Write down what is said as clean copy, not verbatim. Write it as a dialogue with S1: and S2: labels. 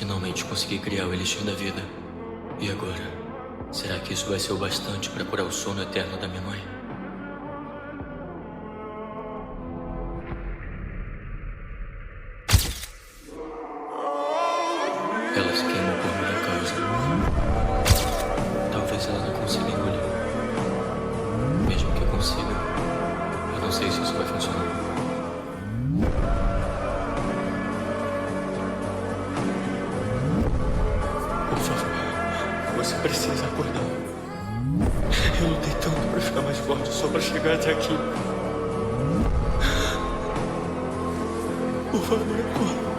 S1: Finalmente consegui criar o elixir da vida. E agora? Será que isso vai ser o bastante para curar o sono eterno da minha mãe? Ela se queimou por minha causa. Talvez ela não consiga engolir. Mesmo que eu consiga, eu não sei se isso vai funcionar. Por favor, você precisa acordar. Eu lutei tanto pra ficar mais forte só pra chegar até aqui. Por favor, acorda.